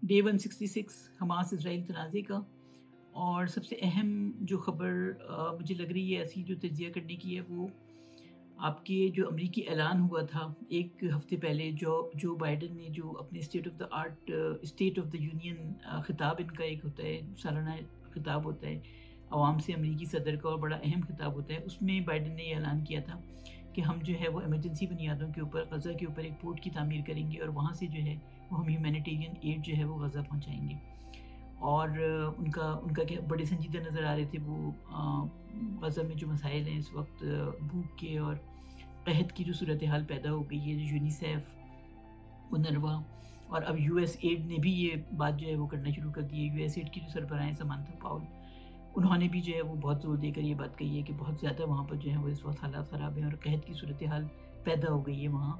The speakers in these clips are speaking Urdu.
ڈے 166 حماس اسرائیل تنازع کا، اور سب سے اہم جو خبر مجھے لگ رہی ہے ایسی جو تجزیہ کرنے کی ہے، وہ آپ کے جو امریکی اعلان ہوا تھا ایک ہفتے پہلے، جو بائیڈن نے جو اپنے اسٹیٹ آف دا یونین خطاب، ان کا ایک ہوتا ہے سالانہ خطاب ہوتا ہے عوام سے امریکی صدر کا، اور بڑا اہم خطاب ہوتا ہے، اس میں بائیڈن نے یہ اعلان کیا تھا کہ ہم جو ہے وہ ایمرجنسی بنیادوں کے اوپر غزہ کے اوپر ایک پورٹ کی تعمیر کریں گے، اور وہاں سے جو ہے وہ ہم ہیومینیٹیرین ایڈ جو ہے وہ غزہ پہنچائیں گے۔ اور ان کا کیا بڑے سنجیدہ نظر آ رہے تھے وہ غزہ میں جو مسائل ہیں اس وقت، بھوک کے اور قحط کی جو صورتحال پیدا ہو گئی ہے، جو یونیسیف، اونروا اور اب یو ایس ایڈ نے بھی یہ بات جو ہے وہ کرنا شروع کر دی ہے۔ یو ایس ایڈ کی جو سربراہ ہیں سمانتھا پاول، انہوں نے بھی جو ہے وہ بہت زور دے کر یہ بات کہی ہے کہ بہت زیادہ وہاں پر جو ہے وہ اس وقت حالات خراب ہیں اور قحط کی صورتحال پیدا ہو گئی ہے وہاں۔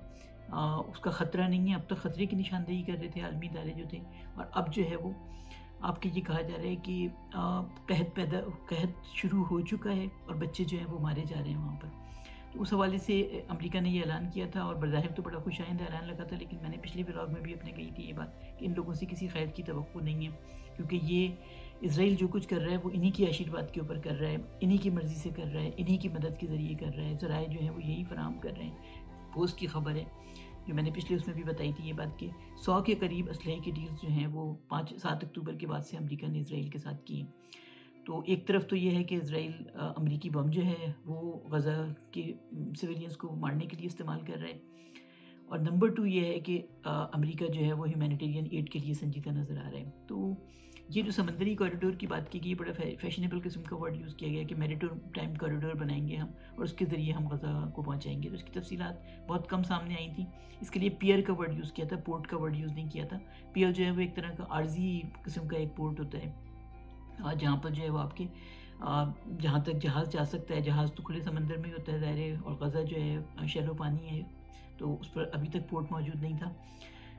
اس کا خطرہ نہیں ہے، اب تک خطرے کی نشاندہی کر رہے تھے عالمی ادارے جو تھے، اور اب جو ہے وہ آپ کے یہ کہا جا رہا ہے کہ قحط شروع ہو چکا ہے اور بچے جو ہیں وہ مارے جا رہے ہیں وہاں پر۔ تو اس حوالے سے امریکہ نے یہ اعلان کیا تھا، اور بظاہر تو بڑا خوش آئندہ اعلان لگا تھا، لیکن میں نے پچھلے ولاگ میں بھی اپنے کہی تھی یہ بات کہ ان لوگوں سے کسی خیر کی توقع نہیں ہے، کیونکہ یہ اسرائیل جو کچھ کر رہا ہے وہ انہی کی آشیرواد کے اوپر کر رہا ہے، انہی کی مرضی سے کر رہا ہے، انہی کی مدد کے ذریعے کر رہا ہے، ذرائع جو ہیں وہ یہی فراہم کر رہے ہیں۔ پوسٹ کی خبر ہے جو میں نے پچھلے اس میں بھی بتائی تھی یہ بات کہ 100 کے قریب اسلحے کے ڈیلز جو ہیں وہ 7 اکتوبر کے بعد سے امریکہ نے اسرائیل کے ساتھ کی ہیں۔ تو ایک طرف تو یہ ہے کہ اسرائیل امریکی بم جو ہے وہ غزہ کے سویلینز کو مارنے کے لیے استعمال کر رہا ہے، اور نمبر 2 یہ ہے کہ امریکہ جو ہے وہ ہیومینیٹیرین ایڈ کے لیے سنجیدہ نظر آ رہا ہے۔ تو یہ جو سمندری کوریڈور کی بات کی گئی، بڑا فیشنیبل قسم کا ورڈ یوز کیا گیا کہ میریٹائم ٹائم کوریڈور بنائیں گے ہم، اور اس کے ذریعے ہم غزہ کو پہنچائیں گے۔ تو اس کی تفصیلات بہت کم سامنے آئی تھیں۔ اس کے لیے پیئر کا ورڈ یوز کیا تھا، پورٹ کا ورڈ یوز نہیں کیا تھا۔ پیئر جو ہے وہ ایک طرح کا عارضی قسم کا ایک پورٹ ہوتا ہے، جہاں پر جو ہے وہ آپ کے جہاں تک جہاز جا سکتا ہے، جہاز تو کھلے سمندر میں ہی ہوتا ہے ظاہر ہے، اور غزہ جو ہے شیلو پانی ہے، تو اس پر ابھی تک پورٹ موجود نہیں تھا۔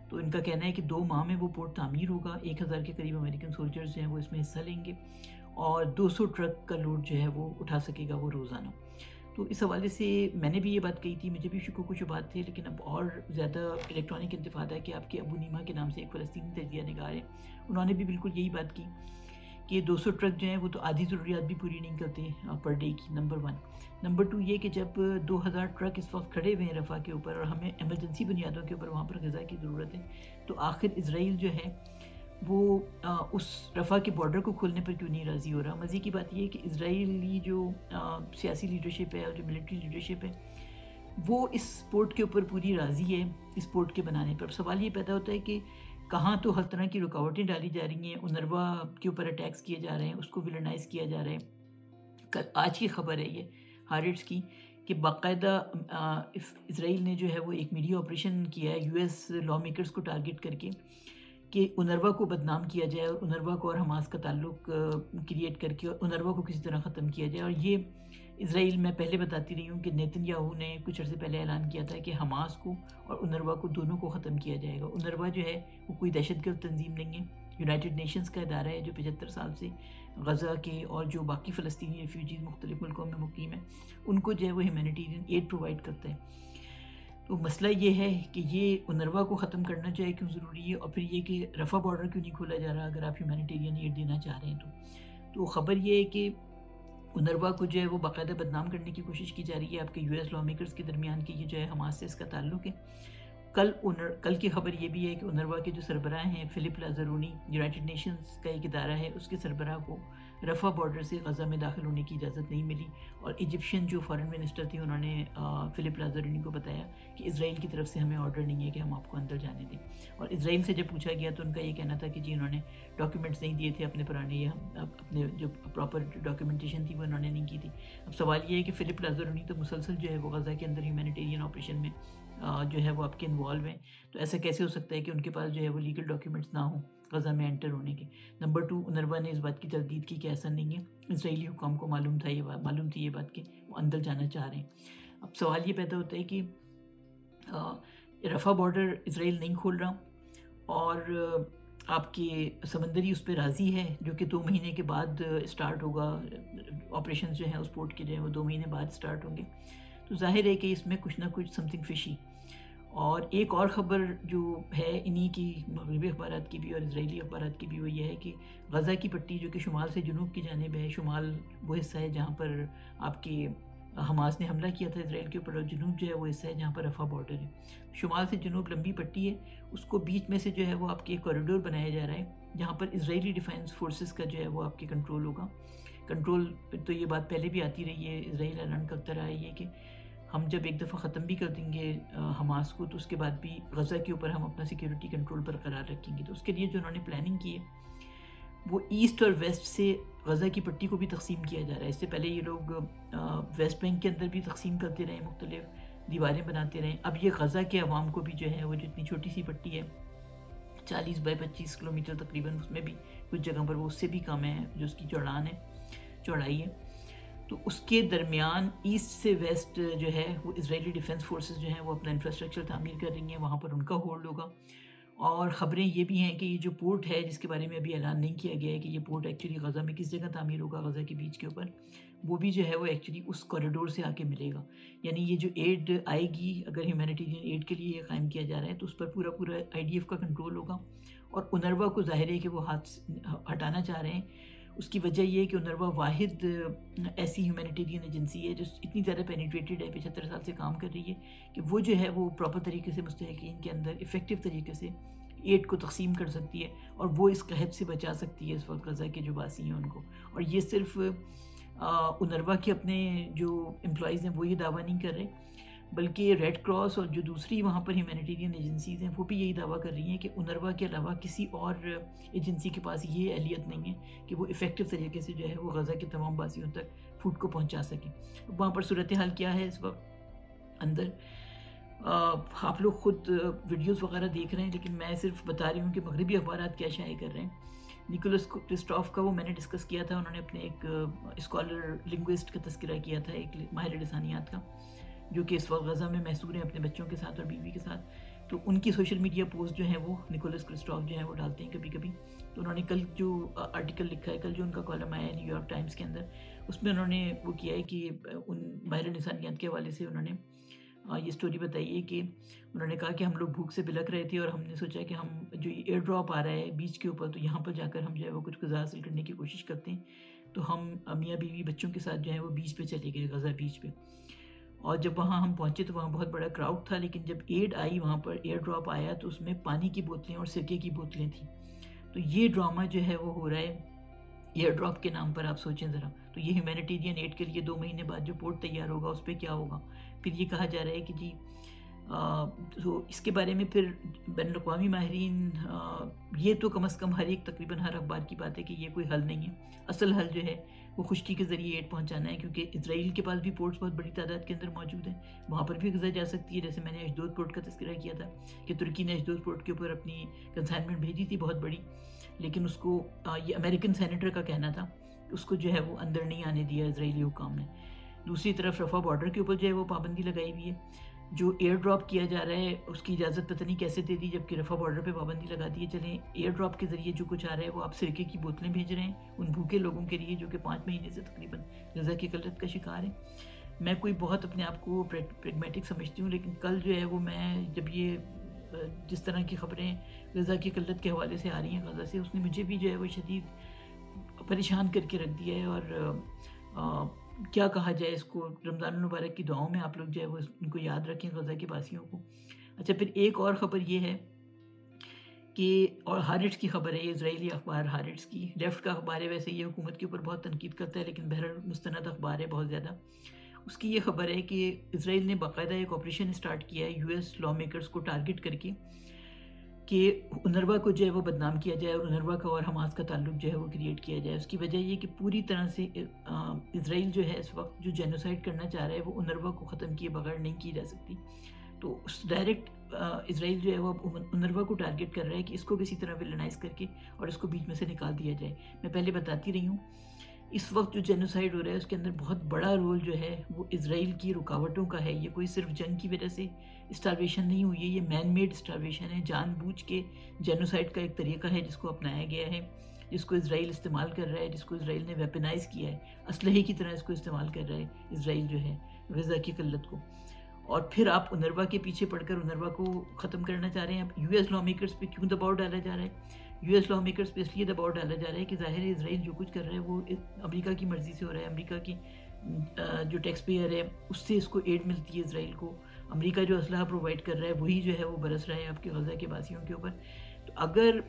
تو ان کا کہنا ہے کہ 2 ماہ میں وہ پورٹ تعمیر ہوگا، 1000 کے قریب امریکن سولجرز جو ہیں وہ اس میں حصہ لیں گے، اور 200 ٹرک کا لوڈ جو ہے وہ اٹھا سکے گا وہ روزانہ۔ تو اس حوالے سے میں نے بھی یہ بات کہی تھی، مجھے بھی شکوک و شبہات تھے، لیکن اب اور زیادہ الیکٹرانک انتفاضہ ہے کہ آپ کے ابو نیما کے نام سے ایک فلسطینی تجزیہ نگار ہیں، انہوں نے بھی بالکل یہی بات کی کہ 200 ٹرک جو ہیں وہ تو آدھی ضروریات بھی پوری نہیں کرتے پر ڈے کی، نمبر 1۔ نمبر 2 یہ کہ جب 2000 ٹرک اس وقت کھڑے ہوئے ہیں رفح کے اوپر، اور ہمیں ایمرجنسی بنیادوں کے اوپر وہاں پر غذا کی ضرورت ہے، تو آخر اسرائیل جو ہے وہ اس رفح کے بارڈر کو کھولنے پر کیوں نہیں راضی ہو رہا؟ مزے کی بات یہ ہے کہ اسرائیلی جو سیاسی لیڈرشپ ہے اور جو ملٹری لیڈرشپ ہے وہ اس پورٹ کے اوپر پوری راضی ہے، اس پورٹ کے بنانے پر۔ سوال یہ پیدا ہوتا ہے کہ کہاں تو ہر طرح کی رکاوٹیں ڈالی جا رہی ہیں، اونروا کے اوپر اٹیکس کیے جا رہے ہیں، اس کو ویلنائز کیا جا رہا ہے۔ آج کی خبر ہے یہ ہارٹس کی کہ باقاعدہ اسرائیل نے جو ہے وہ ایک میڈیا آپریشن کیا ہے یو ایس لا میکرز کو ٹارگٹ کر کے کہ اونروا کو بدنام کیا جائے، اور اونروا کو اور حماس کا تعلق کریٹ کر کے اونروا کو کسی طرح ختم کیا جائے۔ اور یہ اسرائیل، میں پہلے بتاتی رہی ہوں کہ نیتن یاہو نے کچھ عرصے پہلے اعلان کیا تھا کہ حماس کو اور اونروا کو دونوں کو ختم کیا جائے گا۔ اونروا جو ہے وہ کوئی دہشت گرد تنظیم نہیں ہے، یونائٹڈ نیشنز کا ادارہ ہے جو 75 سال سے غزہ کے اور جو باقی فلسطینی ریفیوجیز مختلف ملکوں میں مقیم ہیں ان کو جو ہے وہ ہیومینیٹیرین ایڈ پرووائڈ کرتا ہے۔ تو مسئلہ یہ ہے کہ یہ اونروا کو ختم کرنا چاہے کیوں ضروری ہے، اور پھر یہ کہ رفح بارڈر کیوں نہیں کھولا جا رہا اگر آپ ہیومینیٹیرین ایڈ دینا چاہ رہے ہیں تو خبر یہ ہے کہ اونروا کو جو ہے وہ باقاعدہ بدنام کرنے کی کوشش کی جا رہی ہے آپ کے یو ایس لا میکرز کے درمیان کہ یہ جو ہے حماس سے اس کا تعلق ہے۔ کل کی خبر یہ بھی ہے کہ اونروا کے جو سربراہ ہیں فلپ لازرونی، یونائٹڈ نیشنز کا ایک ادارہ ہے، اس کے سربراہ کو رفح بارڈر سے غزہ میں داخل ہونے کی اجازت نہیں ملی، اور ایجپشین جو فارن منسٹر تھے انہوں نے فلپ لازرونی کو بتایا کہ اسرائیل کی طرف سے ہمیں آرڈر نہیں ہے کہ ہم آپ کو اندر جانے دیں۔ اور اسرائیل سے جب پوچھا گیا تو ان کا یہ کہنا تھا کہ جی انہوں نے ڈاکیومنٹس نہیں دیے تھے اپنے پرانے، یا اپنے جو پراپر ڈاکیومنٹیشن تھی وہ انہوں نے نہیں کی تھی۔ اب سوال یہ ہے کہ فلپ لازرونی تو مسلسل جو ہے وہ غزہ کے اندر ہیومینیٹیرین آپریشن میں جو ہے وہ آپ کے انوالو ہیں، تو ایسا کیسے ہو سکتا ہے کہ ان کے پاس جو ہے وہ لیگل ڈاکیومنٹس نہ ہوں غزہ میں انٹر ہونے کے؟ نمبر 2، اونروا نے اس بات کی تردید کی کہ ایسا نہیں ہے، اسرائیلی حکام کو معلوم تھی یہ بات کہ وہ اندر جانا چاہ رہے ہیں۔ اب سوال یہ پیدا ہوتا ہے کہ رفح بارڈر اسرائیل نہیں کھول رہا، اور آپ کے سمندری اس پہ راضی ہے جو کہ 2 مہینے کے بعد اسٹارٹ ہوگا، آپریشن جو ہیں اس پورٹ کے جو ہیں وہ 2 مہینے بعد اسٹارٹ ہوں گے، تو ظاہر ہے کہ اس میں کچھ نہ کچھ سم تھنگ فشی، اور ایک اور خبر جو ہے انہی کی مغربی اخبارات کی بھی اور اسرائیلی اخبارات کی بھی وہ یہ ہے کہ غزہ کی پٹی جو کہ شمال سے جنوب کی جانب ہے، شمال وہ حصہ ہے جہاں پر آپ کے حماس نے حملہ کیا تھا اسرائیل کے اوپر، اور جنوب جو ہے وہ حصہ ہے جہاں پر رفح بارڈر ہے. شمال سے جنوب لمبی پٹی ہے، اس کو بیچ میں سے جو ہے وہ آپ کے ایک کوریڈور بنایا جا رہا ہے جہاں پر اسرائیلی ڈیفینس فورسز کا جو ہے وہ آپ کے کنٹرول ہوگا. کنٹرول تو یہ بات پہلے بھی آتی رہی ہے، اسرائیل اعلان کرتا رہا ہے یہ کہ ہم جب ایک دفعہ ختم بھی کر دیں گے حماس کو تو اس کے بعد بھی غزہ کے اوپر ہم اپنا سیکیورٹی کنٹرول برقرار رکھیں گے. تو اس کے لیے جو انہوں نے پلاننگ کی ہے وہ ایسٹ اور ویسٹ سے غزہ کی پٹی کو بھی تقسیم کیا جا رہا ہے. اس سے پہلے یہ لوگ ویسٹ بینک کے اندر بھی تقسیم کرتے رہے، مختلف دیواریں بناتے رہے. اب یہ غزہ کے عوام کو بھی جو ہے وہ جو اتنی چھوٹی سی پٹی ہے 40 بائی 25 کلومیٹر تقریباً، اس میں بھی کچھ جگہ پر وہ اس سے بھی کم ہے جو اس کی چوڑائی ہے. تو اس کے درمیان ایسٹ سے ویسٹ جو ہے وہ اسرائیلی ڈیفینس فورسز جو ہیں وہ اپنا انفراسٹرکچر تعمیر کر رہی ہیں، وہاں پر ان کا ہولڈ ہوگا. اور خبریں یہ بھی ہیں کہ یہ جو پورٹ ہے جس کے بارے میں ابھی اعلان نہیں کیا گیا ہے کہ یہ پورٹ ایکچولی غزہ میں کس جگہ تعمیر ہوگا، غزہ کے بیچ کے اوپر، وہ بھی جو ہے وہ ایکچولی اس کوریڈور سے آ کے ملے گا. یعنی یہ جو ایڈ آئے گی، اگر ہیومینیٹیرین ایڈ کے لیے یہ قائم کیا جا رہا ہے تو اس پر پورا IDF کا کنٹرول ہوگا. اور UNRWA کو ظاہر ہے کہ وہ ہاتھ ہٹانا چاہ رہے ہیں. اس کی وجہ یہ ہے کہ UNRWA واحد ایسی ہیومینیٹیرین ایجنسی ہے جو اتنی زیادہ پینیٹریٹڈ ہے، 75 سال سے کام کر رہی ہے کہ وہ جو ہے وہ پراپر طریقے سے مستحقین کے اندر افیکٹو طریقے سے ایڈ کو تقسیم کر سکتی ہے اور وہ اس قحط سے بچا سکتی ہے اس وقت غزہ کے جو باسی ہیں ان کو. اور یہ صرف UNRWA کے اپنے جو امپلائیز ہیں وہ یہ دعویٰ نہیں کر رہے، بلکہ ریڈ کراس اور جو دوسری وہاں پر ہیومینیٹیرین ایجنسیز ہیں وہ بھی یہی دعویٰ کر رہی ہیں کہ UNRWA کے علاوہ کسی اور ایجنسی کے پاس یہ اہلیت نہیں ہے کہ وہ افیکٹو طریقے سے جو ہے وہ غزہ کے تمام باسیوں تک فوڈ کو پہنچا سکیں. وہاں پر صورتحال کیا ہے اس وقت اندر آپ لوگ خود ویڈیوز وغیرہ دیکھ رہے ہیں، لیکن میں صرف بتا رہی ہوں کہ مغربی اخبارات کیا شائع کر رہے ہیں. نیکولس کرسٹوف کا وہ میں نے ڈسکس کیا تھا، انہوں نے اپنے ایک اسکالر لنگوسٹ کا تذکرہ کیا تھا، ایک ماہر لسانیات کا، جو کہ اس وقت غزہ میں محصور ہیں اپنے بچوں کے ساتھ اور بیوی کے ساتھ. تو ان کی سوشل میڈیا پوسٹ جو ہیں وہ نیکولس کرسٹوف جو ہیں وہ ڈالتے ہیں کبھی کبھی. تو انہوں نے کل جو آرٹیکل لکھا ہے، کل جو ان کا کالم آیا ہے نیو یارک ٹائمز کے اندر، اس میں انہوں نے وہ کیا ہے کہ ان ماہر لسانیات کے حوالے سے انہوں نے یہ سٹوری بتائی ہے کہ انہوں نے کہا کہ ہم لوگ بھوک سے بلک رہے تھے اور ہم نے سوچا کہ ہم جو ایئر ڈراپ آ رہا ہے بیچ کے اوپر تو یہاں پر جا کر ہم جو ہے وہ کچھ غذا حاصل کرنے کی کوشش کرتے ہیں. تو ہم میاں بیوی بچوں کے ساتھ جو ہے وہ بیچ پہ چلے گئے، غزہ بیچ پہ. اور جب وہاں ہم پہنچے تو وہاں بہت بڑا کراؤڈ تھا، لیکن جب ایڈ آئی، وہاں پر ایئر ڈراپ آیا تو اس میں پانی کی بوتلیں اور سرکے کی بوتلیں تھیں. تو یہ ڈرامہ جو ہے وہ ہو رہا ہے ایئر ڈراپ کے نام پر. آپ سوچیں ذرا، تو یہ ہیومینیٹیرین ایڈ کے لیے 2 مہینے بعد جو پورٹ تیار ہوگا اس پہ کیا ہوگا. پھر یہ کہا جا رہا ہے کہ جی تو اس کے بارے میں پھر بین الاقوامی ماہرین، یہ تو کم از کم تقریباً ہر اخبار کی بات ہے کہ یہ کوئی حل نہیں ہے. اصل حل جو ہے وہ خشکی کے ذریعے ایڈ پہنچانا ہے، کیونکہ اسرائیل کے پاس بھی پورٹس بہت بڑی تعداد کے اندر موجود ہیں، وہاں پر بھی غزہ جا سکتی ہے. جیسے میں نے اشدود پورٹ کا تذکرہ کیا تھا کہ ترکی نے اشدود پورٹ کے اوپر اپنی کنسائنمنٹ بھیجی تھی بہت بڑی، لیکن اس کو یہ امریکن سینیٹر کا کہنا تھا کہ اس کو جو ہے وہ اندر نہیں آنے دیا اسرائیلی حکام نے. دوسری طرف رفح بارڈر کے اوپر جو ہے وہ پابندی لگائی ہوئی ہے. جو ایئر ڈراپ کیا جا رہا ہے اس کی اجازت پتہ نہیں کیسے دے دی، جبکہ رفح بارڈر پہ پابندی لگا دی ہے. چلیں ایئر ڈراپ کے ذریعے جو کچھ آ رہا ہے وہ آپ سرکے کی بوتلیں بھیج رہے ہیں ان بھوکے لوگوں کے لیے جو کہ 5 مہینے سے تقریباً غزہ کی قلت کا شکار ہیں. میں کوئی بہت اپنے آپ کو پریگمیٹک سمجھتی ہوں، لیکن کل جو ہے وہ میں جب یہ جس طرح کی خبریں غزہ کی قلت کے حوالے سے آ رہی ہیں غزہ سے، اس نے مجھے بھی جو ہے وہ شدید پریشان کر کے رکھ دیا ہے. اور کیا کہا جائے اس کو، رمضان المبارک کی دعاؤں میں آپ لوگ جو ہے وہ ان کو یاد رکھیں غزہ کے باسیوں کو. اچھا، پھر ایک اور خبر یہ ہے کہ، اور ہارٹس کی خبر ہے، یہ اسرائیلی اخبار ہارٹس کی لیفٹ کا اخبار ہے، ویسے یہ حکومت کے اوپر بہت تنقید کرتا ہے لیکن بہرحال مستند اخبار ہے بہت زیادہ. اس کی یہ خبر ہے کہ اسرائیل نے باقاعدہ ایک آپریشن اسٹارٹ کیا ہے US لا میکرز کو ٹارگٹ کر کے کہ UNRWA کو جو ہے وہ بدنام کیا جائے اور UNRWA کا اور حماس کا تعلق جو ہے وہ کریٹ کیا جائے. اس کی وجہ یہ کہ پوری طرح سے اسرائیل جو ہے اس وقت جو جینوسائڈ کرنا چاہ رہا ہے وہ UNRWA کو ختم کیے بغیر نہیں کی جا سکتی. تو اس ڈائریکٹ اسرائیل جو ہے وہ UNRWA کو ٹارگٹ کر رہا ہے کہ اس کو کسی طرح ویلنائز کر کے اور اس کو بیچ میں سے نکال دیا جائے. میں پہلے بتاتی رہی ہوں اس وقت جو جینوسائڈ ہو رہا ہے اس کے اندر بہت بڑا رول جو ہے وہ اسرائیل کی رکاوٹوں کا ہے. یہ کوئی صرف جنگ کی وجہ سے اسٹارویشن نہیں ہوئی ہے، یہ مین میڈ اسٹارویشن ہے، جان بوجھ کے جینوسائڈ کا ایک طریقہ ہے جس کو اپنایا گیا ہے، جس کو اسرائیل استعمال کر رہا ہے، جس کو اسرائیل نے ویپنائز کیا ہے، اسلحے کی طرح اس کو استعمال کر رہا ہے اسرائیل جو ہے غزہ کی قلت کو. اور پھر آپ UNRWA کے پیچھے پڑھ کر UNRWA کو ختم کرنا چاہ رہے ہیں. اب US لا میکرز پہ کیوں دباؤ ڈالا جا رہا ہے؟ US لا میکرز پہ اس لیے دباؤ ڈالا جا رہا ہے کہ ظاہر ہے اسرائیل جو کچھ کر رہا ہے وہ امریکہ کی مرضی سے ہو رہا ہے. امریکہ کی جو ٹیکس پیئر ہے اس سے اس کو ایڈ ملتی ہے اسرائیل کو. امریکہ جو اسلحہ پرووائڈ کر رہا ہے وہی جو ہے وہ برس رہا ہے آپ کے غزہ کے باسیوں کے اوپر. تو اگر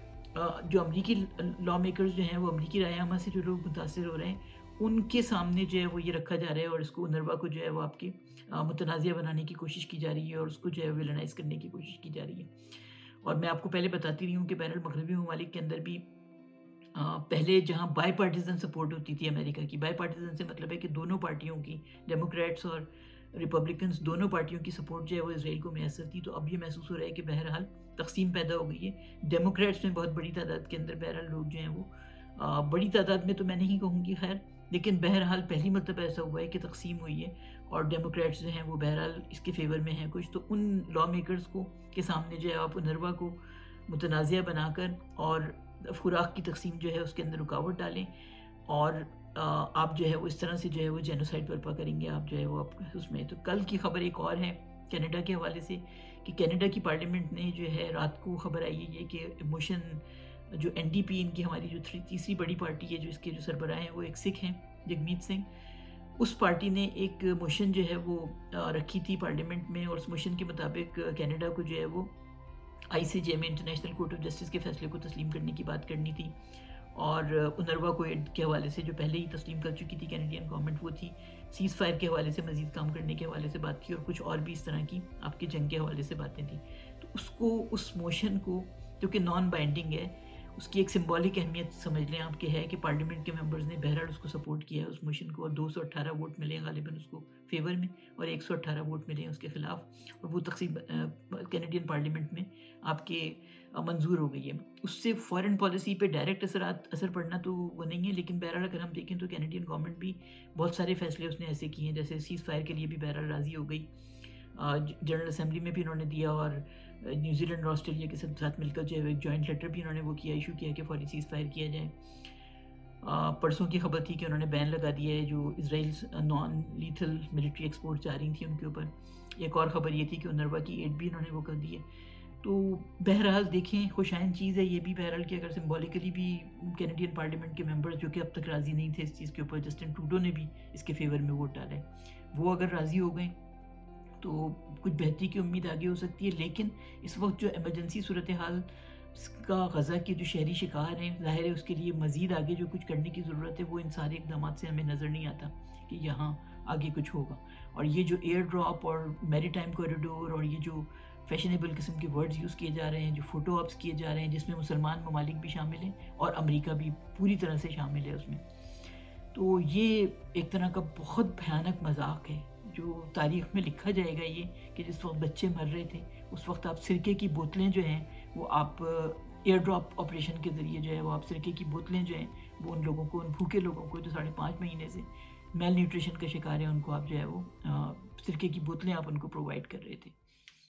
جو امریکی لا میکرز جو ہیں وہ امریکی رائے عامہ سے جو لوگ متاثر ہو رہے ہیں ان کے سامنے جو ہے وہ یہ رکھا جا رہا ہے اور اس کو UNRWA کو جو ہے وہ آپ کے متنازعہ بنانے کی کوشش کی جا رہی ہے اور اس کو جو ہے ویلنائز کرنے کی کوشش کی جا رہی ہے. اور میں آپ کو پہلے بتاتی رہی ہوں کہ بین المغربی ممالک کے اندر بھی پہلے جہاں بائی پارٹیزن سپورٹ ہوتی تھی امریکہ کی، بائی پارٹیزن سے مطلب ہے کہ دونوں پارٹیوں کی، ڈیموکریٹس اور ریپبلکنس دونوں پارٹیوں کی سپورٹ جو ہے وہ اسرائیل کو میسر تھی. تو اب یہ محسوس ہو رہا ہے کہ بہرحال تقسیم پیدا ہو گئی ہے. ڈیموکریٹس میں بہت بڑی تعداد کے اندر بہرحال لوگ جو ہیں وہ بڑی تعداد میں تو میں نہیں کہوں گی خیر، لیکن بہرحال پہلی مرتبہ ایسا ہوا ہے کہ تقسیم ہوئی ہے اور ڈیموکریٹس جو ہیں وہ بہرحال اس کے فیور میں ہیں کچھ. تو ان لا میکرز کو کے سامنے جو ہے آپ UNRWA کو متنازعہ بنا کر اور خوراک کی تقسیم جو ہے اس کے اندر رکاوٹ ڈالیں اور آپ جو ہے وہ اس طرح سے جو ہے وہ جینوسائڈ برپا کریں گے آپ جو ہے وہ اس میں. تو کل کی خبر ایک اور ہے کینیڈا کے حوالے سے کہ کینیڈا کی پارلیمنٹ نے جو ہے رات کو خبر آئی ہے یہ کہ موشن جو NDP ان کی ہماری جو تیسری بڑی پارٹی ہے جو اس کے جو سربراہ ہیں وہ ایک سکھ ہیں جگمیت سنگھ، اس پارٹی نے ایک موشن جو ہے وہ رکھی تھی پارلیمنٹ میں اور اس موشن کے مطابق کینیڈا کو جو ہے وہ ICJ میں انٹرنیشنل کورٹ آف جسٹس کے فیصلے کو تسلیم کرنے کی بات کرنی تھی اور UNRWA کو ایڈ کے حوالے سے جو پہلے ہی تسلیم کر چکی تھی کینیڈین گورنمنٹ وہ تھی، سیز فائر کے حوالے سے مزید کام کرنے کے حوالے سے بات کی اور کچھ اور بھی اس طرح کی آپ کے جنگ کے حوالے سے باتیں تھیں. تو اس کو اس موشن کو جو کہ نان بائنڈنگ ہے اس کی ایک سمبولک اہمیت سمجھ لیں آپ کہ ہے کہ پارلیمنٹ کے ممبرز نے بہرحال اس کو سپورٹ کیا ہے اس موشن کو اور 218 ووٹ ملے ہیں غالباً اس کو فیور میں اور 118 ووٹ ملے ہیں اس کے خلاف اور وہ تقسیم کینیڈین پارلیمنٹ میں آپ کے منظور ہو گئی ہے. اس سے فارن پالیسی پہ ڈائریکٹ اثر پڑنا تو وہ نہیں ہے، لیکن بہرحال اگر ہم دیکھیں تو کینیڈین گورنمنٹ بھی بہت سارے فیصلے اس نے ایسے کیے ہیں جیسے سیز فائر کے لیے بھی بہرحال راضی ہو گئی، جنرل اسمبلی میں بھی انہوں نے دیا اور نیوزی لینڈ اور آسٹریلیا کے ساتھ مل کر جو ہے ایک جوائنٹ لیٹر بھی انہوں نے وہ کیا ایشو کیا کہ فوری سیز فائر کیا جائے. پرسوں کی خبر تھی کہ انہوں نے بین لگا دیا ہے جو اسرائیل نان لیتھل ملٹری ایکسپورٹ جا رہی تھیں ان کے اوپر. ایک اور خبر یہ تھی کہ UNRWA کی ایڈ بھی انہوں نے وہ کر دی ہے. تو بہرحال دیکھیں خوشائن چیز ہے یہ بھی بہرحال کہ اگر سمبولیکلی بھی کینیڈین پارلیمنٹ کے ممبرز جو کہ اب تک راضی نہیں تھے اس چیز کے اوپر، جسٹن ٹروڈو نے بھی اس کے فیور میں ووٹ ڈالا ہے، وہ اگر راضی ہو گئے تو کچھ بہتری کی امید آگے ہو سکتی ہے. لیکن اس وقت جو ایمرجنسی صورتحال کا غزہ کے جو شہری شکار ہیں ظاہر ہے اس کے لیے مزید آگے جو کچھ کرنے کی ضرورت ہے وہ ان سارے اقدامات سے ہمیں نظر نہیں آتا کہ یہاں آگے کچھ ہوگا. اور یہ جو ایئر ڈراپ اور میری ٹائم کوریڈور اور یہ جو فیشنیبل قسم کے ورڈز یوز کیے جا رہے ہیں، جو فوٹو آپس کیے جا رہے ہیں جس میں مسلمان ممالک بھی شامل ہیں اور امریکہ بھی پوری طرح سے شامل ہے اس میں، تو یہ ایک طرح کا بہت بھیانک مذاق ہے جو تاریخ میں لکھا جائے گا. یہ کہ جس وقت بچے مر رہے تھے اس وقت آپ سرکے کی بوتلیں جو ہیں وہ آپ ایئر ڈراپ آپریشن کے ذریعے جو ہے وہ آپ سرکے کی بوتلیں جو ہیں وہ ان لوگوں کو، ان بھوکے لوگوں کو جو 5.5 مہینے سے میل نیوٹریشن کا شکار ہیں ان کو آپ جو ہے وہ سرکے کی بوتلیں آپ ان کو پرووائڈ کر رہے تھے.